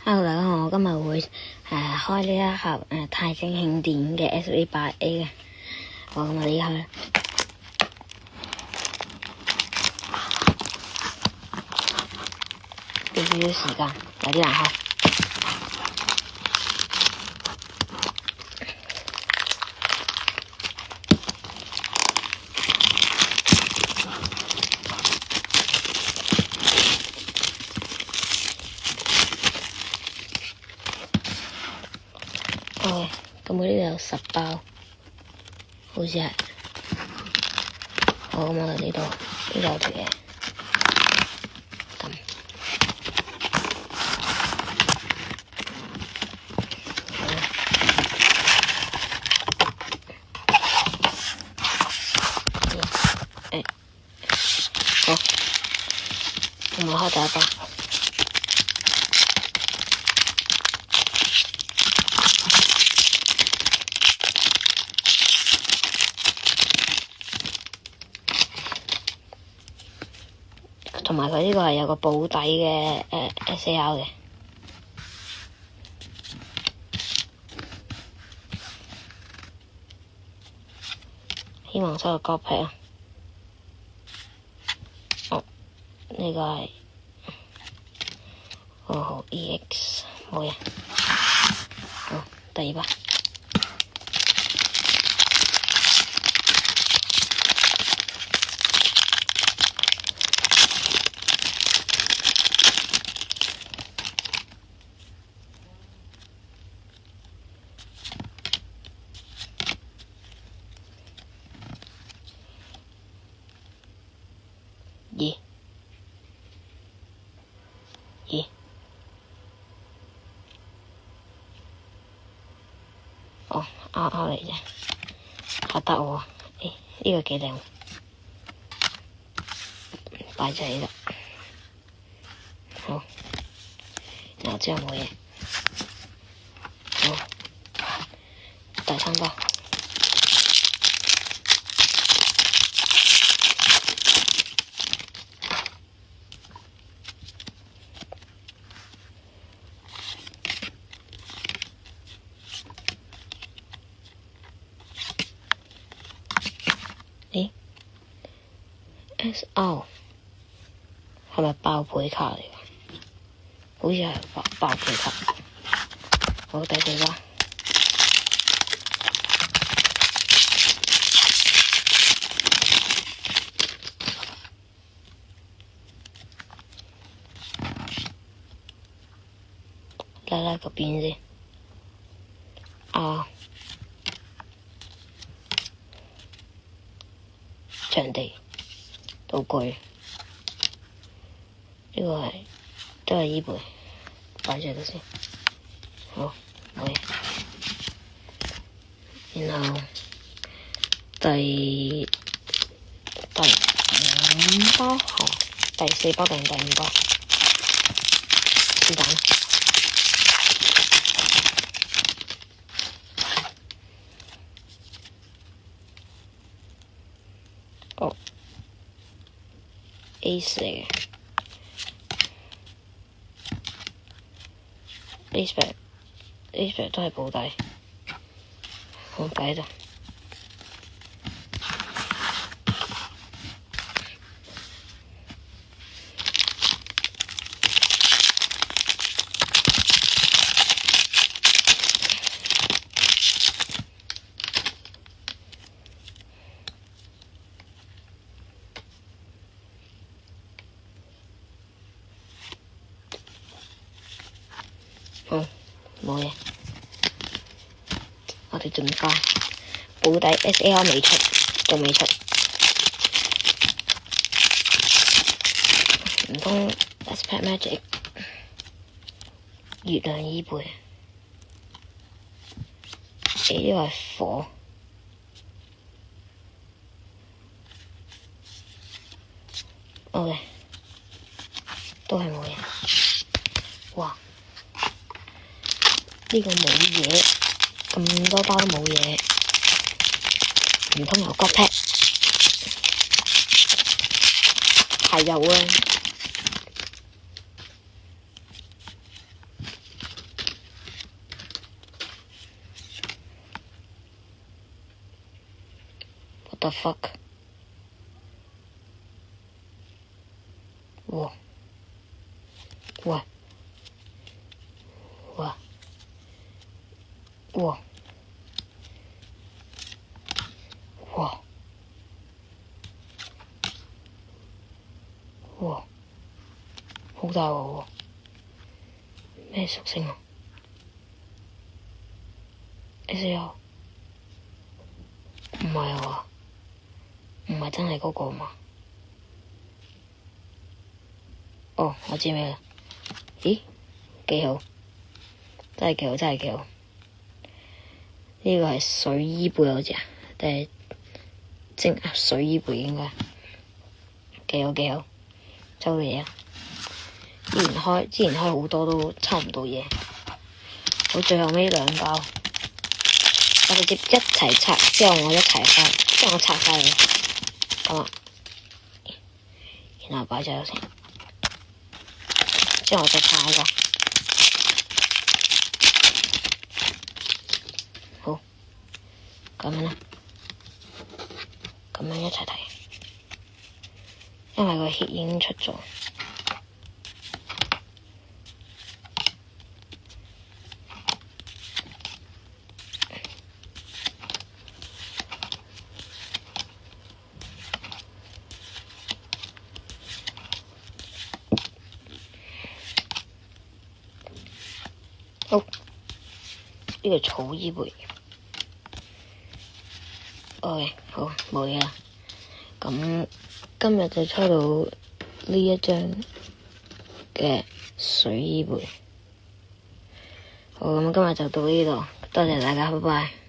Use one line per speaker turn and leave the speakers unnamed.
Hello，大家好，我今日會開呢一盒泰晶慶典嘅 SV8A 嘅，我今日呢開啦，俾少少時間，有啲難開。咁佢呢度有10包，好似係。好，咁我呢度有條嘢，咁。好，咁我開第一包。同埋佢呢個係有個保底嘅SAR 嘅，希望收個角皮啊！哦，呢個係好 EX 冇嘢。好，第二包。咦？哦，啱嚟啫，嚇得我。呢個幾靚，擺仔啦。好，然後之後冇嘢。好，第3包。SR 係咪爆倍卡嚟㗎？好似係爆倍卡。好，第4包。拉個邊先。場地道具，呢個係都係依背，擺住喺度先。好，冇嘢。然後第5包，第4包定第5包？是但。哦，Ace 嚟嘅，Ace 都係保底，好擺喺度。好，冇嘢。我哋盡快保底 SAR 未出，仲未出。唔通 Aspect Magic 月亮依背？呢個係火。OK， 都係冇嘢。哇！呢個冇嘢，咁多包都冇嘢，唔通有角劈？係有啊！ the fuck？ 哇！哇！哇！哇！哇！哇！好大鑊喎！咩屬性啊？S.O. 唔係啊，唔係真係嗰個嘛？哦，我知咩啦？咦，幾好，真係幾好，真係幾好。呢個係水衣貝好似啊，定係蒸水衣貝應該？幾好幾好，抽嘢啊！之前開好多都抽唔到嘢，好最後尾2包，我哋一齊拆，之後我一齊開，之後我拆晒佢，咁啊，然後擺咗先，之後我再拆一個，好，咁樣啦，咁樣一齊睇，因為個 hit 已經出咗。好，呢個草衣貝。OK，好，冇嘢啦。咁今日就抽到呢一張嘅水衣貝。好，咁今日就到呢度，多謝大家，拜拜。